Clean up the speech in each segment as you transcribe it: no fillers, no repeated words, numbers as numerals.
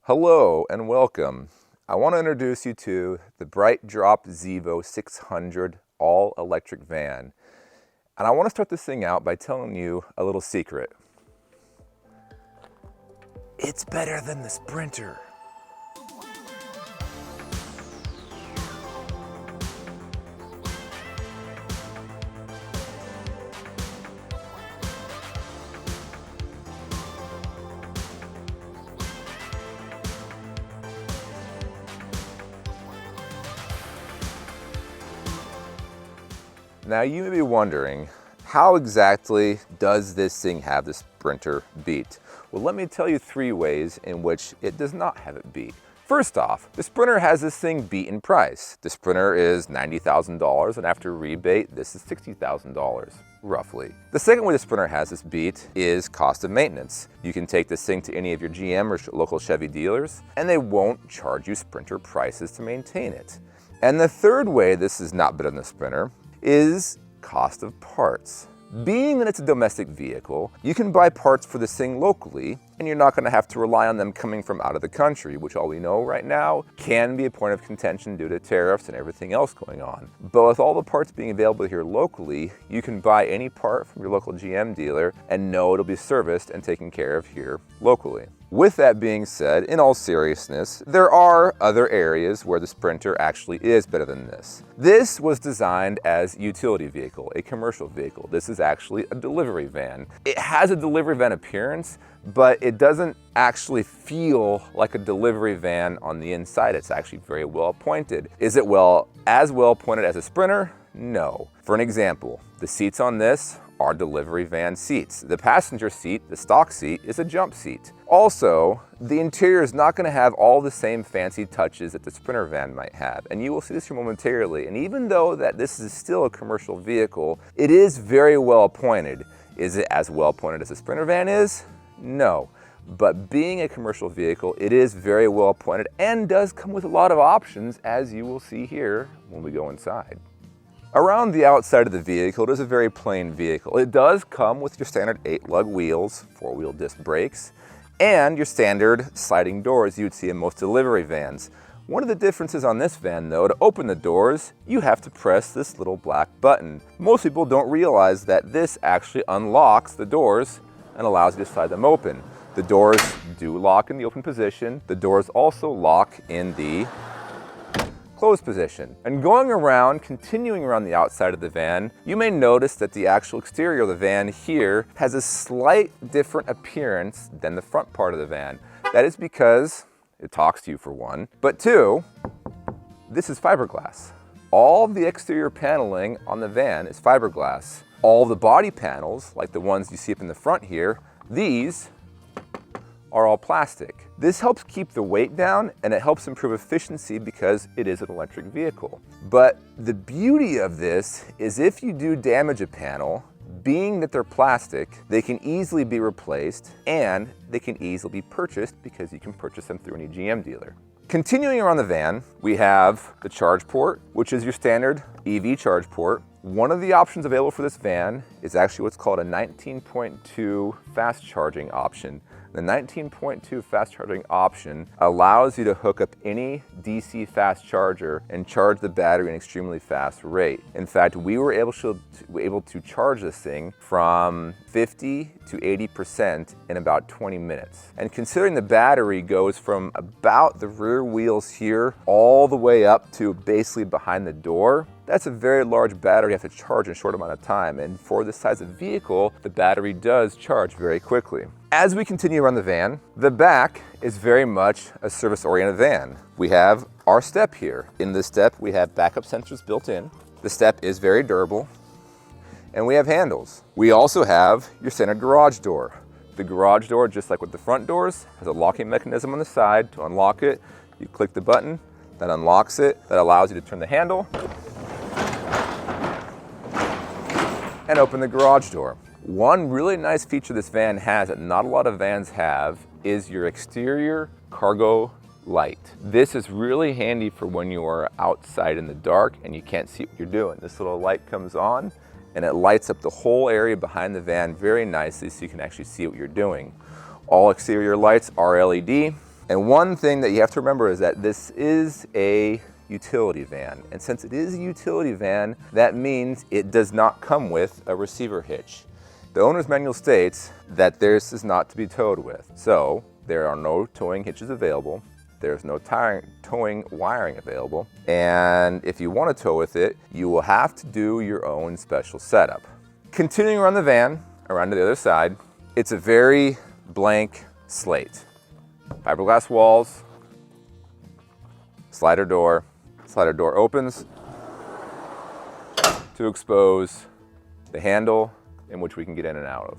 Hello and welcome. I want to introduce you to the Brightdrop Zevo 600 all-electric van. And I want to start this thing out by telling you a little secret. It's better than the Sprinter. Now you may be wondering, how exactly does this thing have the Sprinter beat? Well, let me tell you 3 ways in which it does not have it beat. First off, the Sprinter has this thing beat in price. The Sprinter is $90,000 and after rebate, this is $60,000, roughly. The second way the Sprinter has this beat is cost of maintenance. You can take this thing to any of your GM or local Chevy dealers and they won't charge you Sprinter prices to maintain it. And the third way this is not better than the Sprinter is cost of parts. Being that it's a domestic vehicle, you can buy parts for this thing locally and you're not going to have to rely on them coming from out of the country, which all we know right now can be a point of contention due to tariffs and everything else going on. But with all the parts being available here locally, you can buy any part from your local GM dealer and know it'll be serviced and taken care of here locally. With that being said, in all seriousness, there are other areas where the Sprinter actually is better than this. This was designed as a utility vehicle, a commercial vehicle. This is actually a delivery van. It has a delivery van appearance, but it doesn't actually feel like a delivery van on the inside. It's actually very well appointed. Is it as well appointed as a Sprinter? No. For an example, the seats on this are delivery van seats. The passenger seat, the stock seat, is a jump seat. Also, the interior is not going to have all the same fancy touches that the Sprinter van might have, and you will see this here momentarily. And even though that this is still a commercial vehicle, it is very well appointed. Is it as well appointed as a Sprinter van is? No. But being a commercial vehicle, it is very well appointed and does come with a lot of options, as you will see here when we go inside. Around the outside of the vehicle, it is a very plain vehicle. It does come with your standard 8-lug wheels, 4-wheel disc brakes, and your standard sliding doors you'd see in most delivery vans. One of the differences on this van though, to open the doors, you have to press this little black button. Most people don't realize that this actually unlocks the doors and allows you to slide them open. The doors do lock in the open position. The doors also lock in the closed position. And going around, continuing around the outside of the van, you may notice that the actual exterior of the van here has a slight different appearance than the front part of the van. That is because it talks to you for one, but two, this is fiberglass. All the exterior paneling on the van is fiberglass. All the body panels, like the ones you see up in the front here, these are all plastic. This helps keep the weight down and it helps improve efficiency because it is an electric vehicle. But the beauty of this is if you do damage a panel, being that they're plastic, they can easily be replaced and they can easily be purchased because you can purchase them through any GM dealer. Continuing around the van, we have the charge port, which is your standard EV charge port. One of the options available for this van is actually what's called a 19.2 fast charging option. The 19.2 fast charging option allows you to hook up any DC fast charger and charge the battery at an extremely fast rate. In fact, we were able to charge this thing from 50 to 80% in about 20 minutes. And considering the battery goes from about the rear wheels here all the way up to basically behind the door, that's a very large battery you have to charge in a short amount of time. And for this size of vehicle, the battery does charge very quickly. As we continue around the van, the back is very much a service-oriented van. We have our step here. In this step, we have backup sensors built in. The step is very durable. And we have handles. We also have your standard garage door. The garage door, just like with the front doors, has a locking mechanism on the side. To unlock it, you click the button, that unlocks it, that allows you to turn the handle and open the garage door. One really nice feature this van has that not a lot of vans have is your exterior cargo light. This is really handy for when you are outside in the dark and you can't see what you're doing. This little light comes on and it lights up the whole area behind the van very nicely so you can actually see what you're doing. All exterior lights are LED. And one thing that you have to remember is that this is a utility van. And since it is a utility van, that means it does not come with a receiver hitch. The owner's manual states that this is not to be towed with. So there are no towing hitches available. There's no towing wiring available. And if you want to tow with it, you will have to do your own special setup. Continuing around the van, around to the other side, it's a very blank slate. Fiberglass walls, slider door. Slider door opens to expose the handle in which we can get in and out of.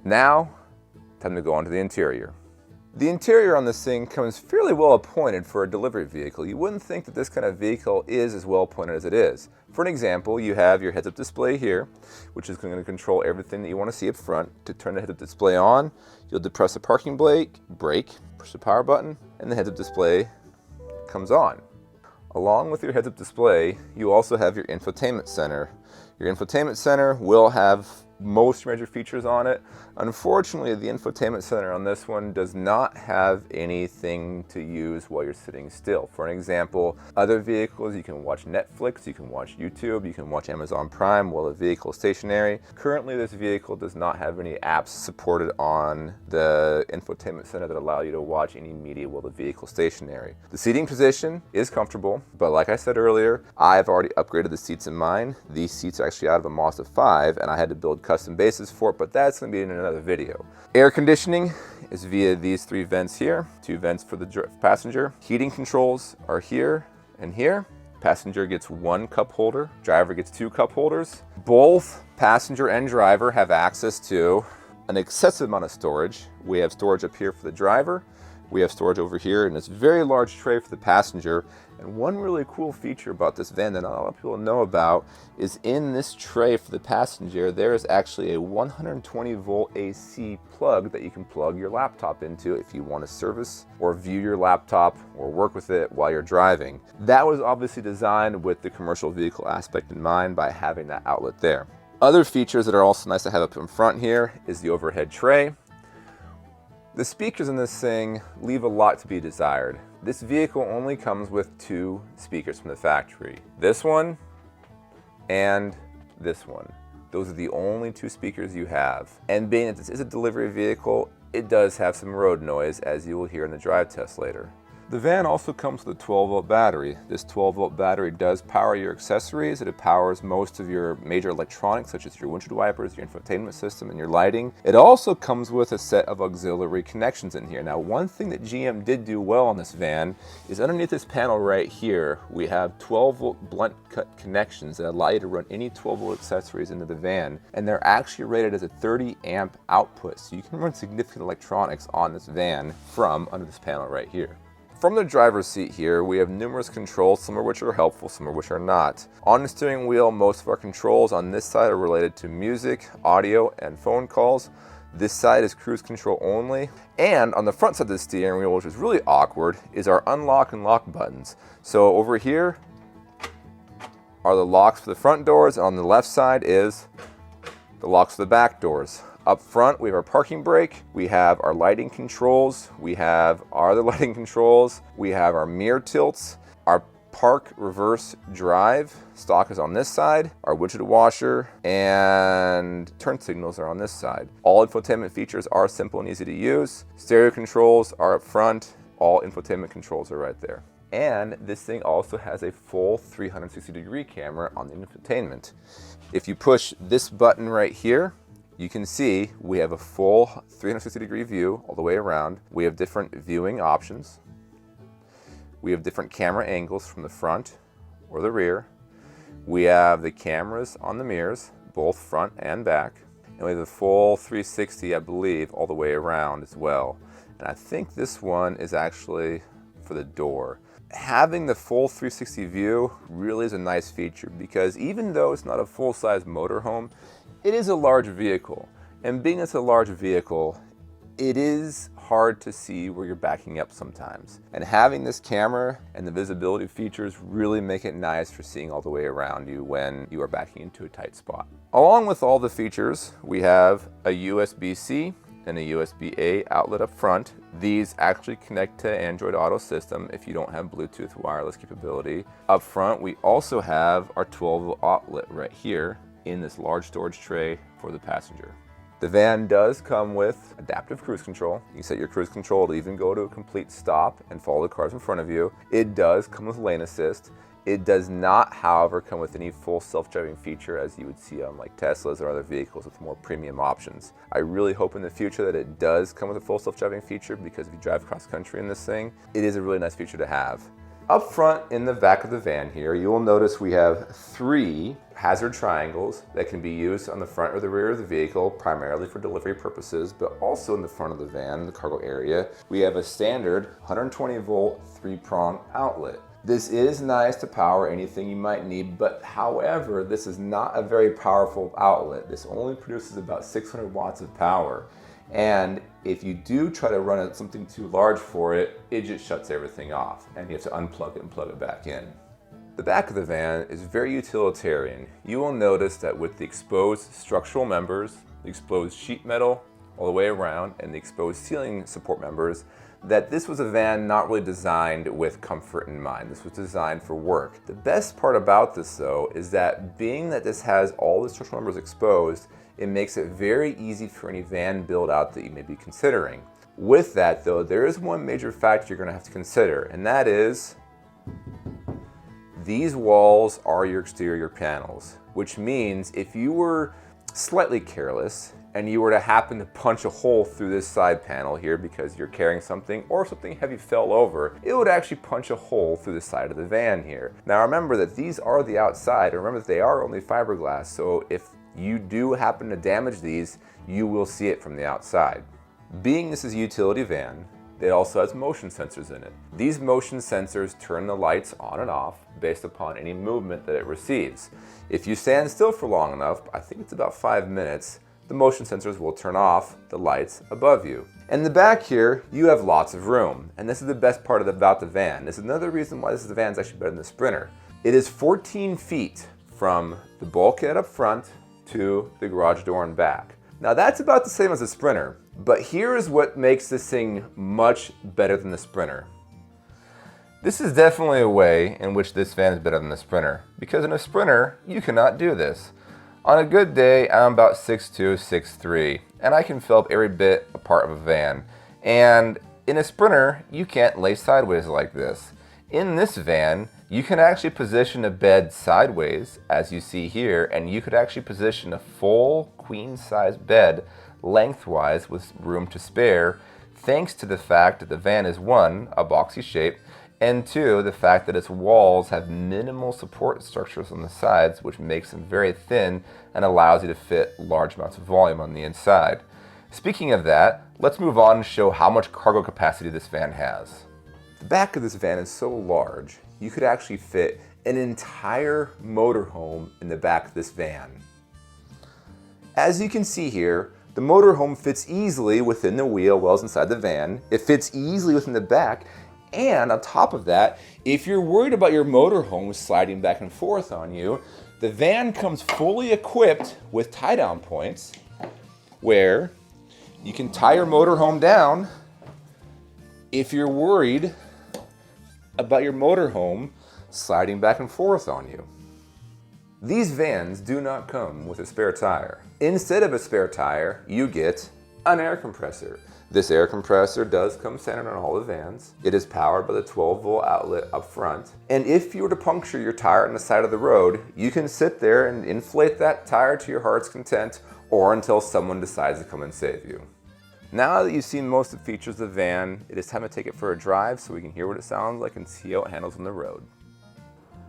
Now, time to go on to the interior. The interior on this thing comes fairly well appointed for a delivery vehicle. You wouldn't think that this kind of vehicle is as well appointed as it is. For an example, you have your heads-up display here, which is going to control everything that you want to see up front. To turn the heads-up display on, you'll depress the parking brake, push the power button, and the heads-up display comes on. Along with your heads-up display, you also have your infotainment center. Your infotainment center will have most major features on it. Unfortunately, the infotainment center on this one does not have anything to use while you're sitting still. For an example, other vehicles, you can watch Netflix, you can watch YouTube, you can watch Amazon Prime while the vehicle is stationary. Currently, this vehicle does not have any apps supported on the infotainment center that allow you to watch any media while the vehicle is stationary. The seating position is comfortable, but like I said earlier, I've already upgraded the seats in mine. These seats are actually out of a Mazda 5, and I had to build custom bases for it, but that's going to be in another video. Air conditioning is via these three vents here, two vents for the passenger. Heating controls are here and here. Passenger gets one cup holder, driver gets two cup holders. Both passenger and driver have access to an excessive amount of storage. We have storage up here for the driver. We have storage over here in this very large tray for the passenger. And one really cool feature about this van that not a lot of people know about is in this tray for the passenger, there is actually a 120 volt AC plug that you can plug your laptop into if you want to service or view your laptop or work with it while you're driving. That was obviously designed with the commercial vehicle aspect in mind by having that outlet there. Other features that are also nice to have up in front here is the overhead tray. The speakers in this thing leave a lot to be desired. This vehicle only comes with two speakers from the factory. This one and this one. Those are the only two speakers you have. And being that this is a delivery vehicle, it does have some road noise, as you will hear in the drive test later. The van also comes with a 12-volt battery. This 12-volt battery does power your accessories. It powers most of your major electronics, such as your windshield wipers, your infotainment system, and your lighting. It also comes with a set of auxiliary connections in here. Now, one thing that GM did do well on this van is underneath this panel right here, we have 12-volt blunt cut connections that allow you to run any 12-volt accessories into the van, and they're actually rated as a 30-amp output, so you can run significant electronics on this van from under this panel right here. From the driver's seat here, we have numerous controls, some of which are helpful, some of which are not. On the steering wheel, most of our controls on this side are related to music, audio, and phone calls. This side is cruise control only. And on the front side of the steering wheel, which is really awkward, is our unlock and lock buttons. So over here are the locks for the front doors, and on the left side is the locks for the back doors. Up front, we have our parking brake, we have our lighting controls, we have our other lighting controls, we have our mirror tilts, our park reverse drive stock is on this side, our windshield washer and turn signals are on this side. All infotainment features are simple and easy to use. Stereo controls are up front, all infotainment controls are right there. And this thing also has a full 360-degree camera on the infotainment. If you push this button right here, you can see we have a full 360-degree view all the way around. We have different viewing options. We have different camera angles from the front or the rear. We have the cameras on the mirrors, both front and back. And we have the full 360, I believe, all the way around as well. And I think this one is actually for the door. Having the full 360 view really is a nice feature because even though it's not a full-size motorhome, it is a large vehicle, and being it's a large vehicle, it is hard to see where you're backing up sometimes. And having this camera and the visibility features really make it nice for seeing all the way around you when you are backing into a tight spot. Along with all the features, we have a USB-C and a USB-A outlet up front These actually connect to Android Auto system if you don't have Bluetooth wireless capability. Up front, we also have our 12-volt outlet right here in this large storage tray for the passenger. The van does come with adaptive cruise control. You can set your cruise control to even go to a complete stop and follow the cars in front of you. It does come with lane assist. It does not, however, come with any full self-driving feature as you would see on like Teslas or other vehicles with more premium options. I really hope in the future that it does come with a full self-driving feature, because if you drive cross country in this thing, it is a really nice feature to have. Up front in the back of the van here, you will notice we have 3 hazard triangles that can be used on the front or the rear of the vehicle, primarily for delivery purposes, but also in the front of the van, the cargo area. We have a standard 120 volt 3-prong outlet. This is nice to power anything you might need, but however, this is not a very powerful outlet. This only produces about 600 watts of power. And if you do try to run something too large for it, it just shuts everything off and you have to unplug it and plug it back in. The back of the van is very utilitarian. You will notice that with the exposed structural members, the exposed sheet metal all the way around, and the exposed ceiling support members, that this was a van not really designed with comfort in mind. This was designed for work. The best part about this though is that being that this has all the structural members exposed, it makes it very easy for any van build out that you may be considering. With that though, there is one major factor you're going to have to consider, and that is these walls are your exterior panels, which means if you were slightly careless and you were to happen to punch a hole through this side panel here because you're carrying something or something heavy fell over, it would actually punch a hole through the side of the van here. Now remember that these are the outside, and remember that they are only fiberglass, so if you do happen to damage these, you will see it from the outside. Being this is a utility van, it also has motion sensors in it. These motion sensors turn the lights on and off based upon any movement that it receives. If you stand still for long enough, I think it's about 5 minutes, the motion sensors will turn off the lights above you. In the back here, you have lots of room, and this is the best part about the van. This is another reason why the van is actually better than the Sprinter. It is 14 feet from the bulkhead up front to the garage door and back. Now that's about the same as the Sprinter, but here is what makes this thing much better than the Sprinter. This is definitely a way in which this van is better than the Sprinter, because in a Sprinter, you cannot do this. On a good day, I'm about 6'2", 6'3", and I can fill up every bit a part of a van. And in a Sprinter, you can't lay sideways like this. In this van, you can actually position a bed sideways, as you see here, and you could actually position a full queen-size bed lengthwise with room to spare, thanks to the fact that the van is 1, a boxy shape, and 2, the fact that its walls have minimal support structures on the sides, which makes them very thin and allows you to fit large amounts of volume on the inside. Speaking of that, let's move on and show how much cargo capacity this van has. The back of this van is so large, you could actually fit an entire motorhome in the back of this van. As you can see here, the motorhome fits easily within the wheel wells inside the van. It fits easily within the back. And on top of that, if you're worried about your motorhome sliding back and forth on you, the van comes fully equipped with tie-down points where you can tie your motorhome down if you're worried about your motorhome sliding back and forth on you. These vans do not come with a spare tire. Instead of a spare tire, you get an air compressor. This air compressor does come standard on all the vans. It is powered by the 12-volt outlet up front. And if you were to puncture your tire on the side of the road, you can sit there and inflate that tire to your heart's content, or until someone decides to come and save you. Now that you've seen most of the features of the van, it is time to take it for a drive so we can hear what it sounds like and see how it handles on the road.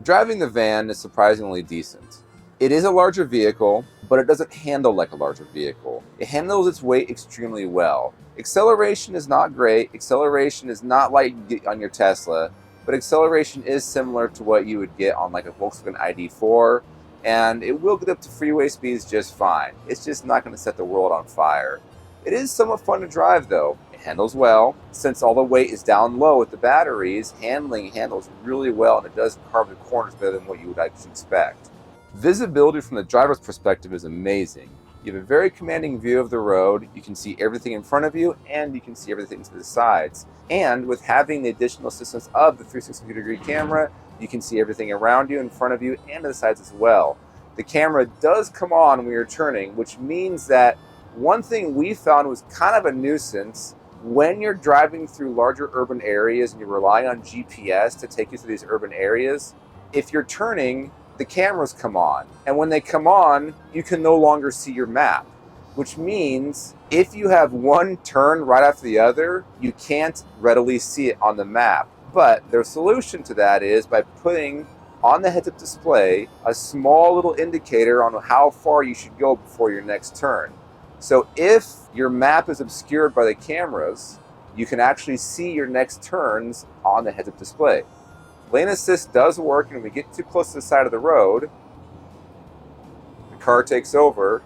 Driving the van is surprisingly decent. It is a larger vehicle, but it doesn't handle like a larger vehicle. It handles its weight extremely well. Acceleration is not great. Acceleration is not like you get on your Tesla, but acceleration is similar to what you would get on like a Volkswagen ID4, and it will get up to freeway speeds just fine. It's just not going to set the world on fire. It is somewhat fun to drive though. It handles well. Since all the weight is down low with the batteries, handles really well, and it does carve the corners better than what you would actually expect. Visibility from the driver's perspective is amazing. You have a very commanding view of the road. You can see everything in front of you, and you can see everything to the sides. And with having the additional assistance of the 360-degree camera, you can see everything around you, in front of you, and to the sides as well. The camera does come on when you're turning, which means that one thing we found was kind of a nuisance when you're driving through larger urban areas and you're relying on GPS to take you through these urban areas. If you're turning, the cameras come on. And when they come on, you can no longer see your map, which means if you have one turn right after the other, you can't readily see it on the map. But their solution to that is by putting on the heads-up display a small little indicator on how far you should go before your next turn. So if your map is obscured by the cameras, you can actually see your next turns on the heads-up display. Lane assist does work, and when we get too close to the side of the road, the car takes over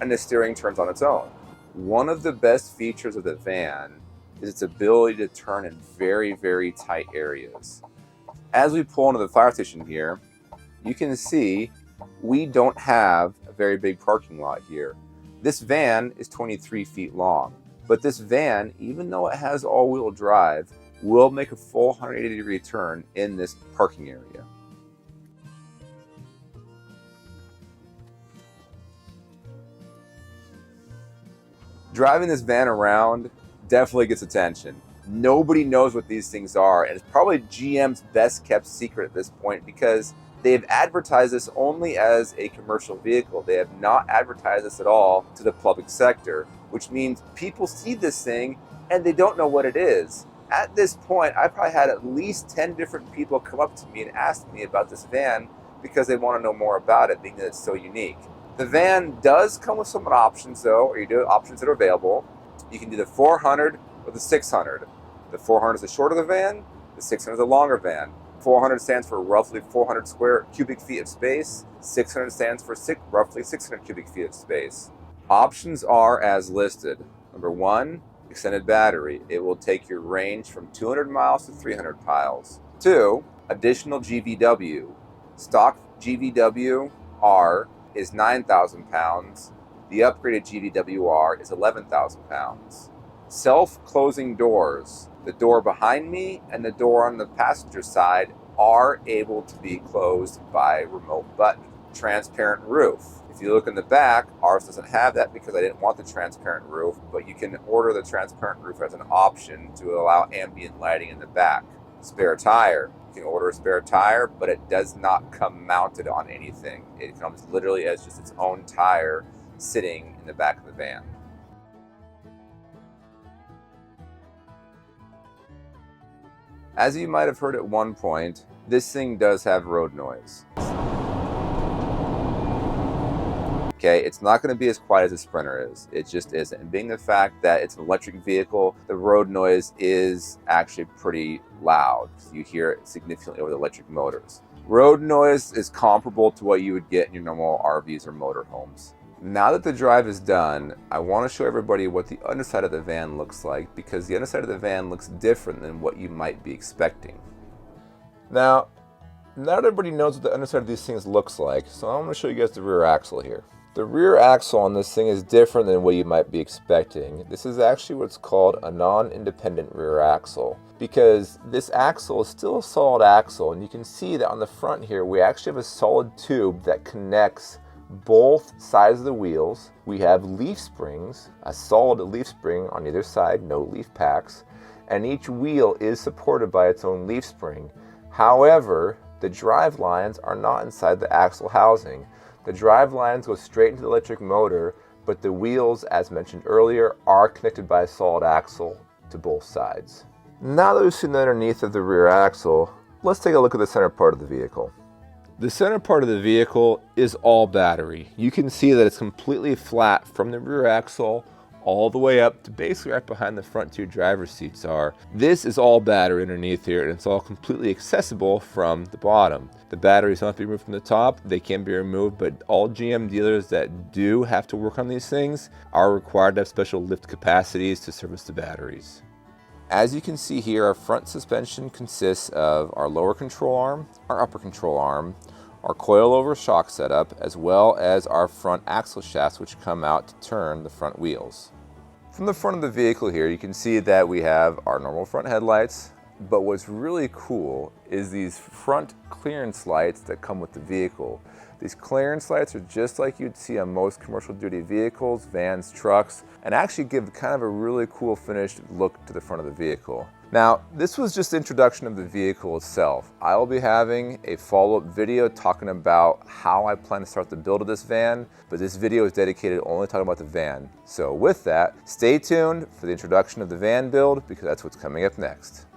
and the steering turns on its own. One of the best features of the van is its ability to turn in very, very tight areas. As we pull into the fire station here, you can see we don't have a very big parking lot here. This van is 23 feet long, but this van, even though it has all-wheel drive, will make a full 180-degree turn in this parking area. Driving this van around definitely gets attention. Nobody knows what these things are, and it's probably GM's best kept secret at this point because they've advertised this only as a commercial vehicle. They have not advertised this at all to the public sector, which means people see this thing and they don't know what it is. At this point, I probably had at least 10 different people come up to me and ask me about this van because they want to know more about it, being that it's so unique. The van does come with some options though, or you do options that are available. You can do the 400 or the 600. The 400 is the shorter the van, the 600 is the longer van. 400 stands for roughly 400 square cubic feet of space. 600 stands for roughly 600 cubic feet of space. Options are as listed. Number 1, extended battery. It will take your range from 200 miles to 300 miles. 2, additional GVW. Stock GVW R is 9,000 pounds. The upgraded GVW R is 11,000 pounds. Self-closing doors. The door behind me and the door on the passenger side are able to be closed by remote button. Transparent roof. If you look in the back, ours doesn't have that because I didn't want the transparent roof, but you can order the transparent roof as an option to allow ambient lighting in the back. Spare tire. You can order a spare tire, but it does not come mounted on anything. It comes literally as just its own tire sitting in the back of the van. As you might have heard at one point, this thing does have road noise. Okay, it's not going to be as quiet as a Sprinter is. It just isn't. And being the fact that it's an electric vehicle, the road noise is actually pretty loud. You hear it significantly over the electric motors. Road noise is comparable to what you would get in your normal RVs or motorhomes. Now that the drive is done, I want to show everybody what the underside of the van looks like because the underside of the van looks different than what you might be expecting. Now that everybody knows what the underside of these things looks like, so I'm going to show you guys the rear axle here. The rear axle on this thing is different than what you might be expecting. This is actually what's called a non-independent rear axle because this axle is still a solid axle, and you can see that on the front here we actually have a solid tube that connects both sides of the wheels. We have leaf springs, a solid leaf spring on either side, no leaf packs, and each wheel is supported by its own leaf spring. However, the drive lines are not inside the axle housing. The drive lines go straight into the electric motor, but the wheels, as mentioned earlier, are connected by a solid axle to both sides. Now that we've seen the underneath of the rear axle, let's take a look at the center part of the vehicle. The center part of the vehicle is all battery. You can see that it's completely flat from the rear axle all the way up to basically right behind the front two driver's seats are. This is all battery underneath here, and it's all completely accessible from the bottom. The batteries don't have to be removed from the top. They can be removed, but all GM dealers that do have to work on these things are required to have special lift capacities to service the batteries. As you can see here, our front suspension consists of our lower control arm, our upper control arm, our coilover shock setup, as well as our front axle shafts which come out to turn the front wheels. From the front of the vehicle here, you can see that we have our normal front headlights, but what's really cool is these front clearance lights that come with the vehicle. These clearance lights are just like you'd see on most commercial duty vehicles, vans, trucks, and actually give kind of a really cool finished look to the front of the vehicle. Now, this was just the introduction of the vehicle itself. I will be having a follow-up video talking about how I plan to start the build of this van, but this video is dedicated only talking about the van. So with that, stay tuned for the introduction of the van build, because that's what's coming up next.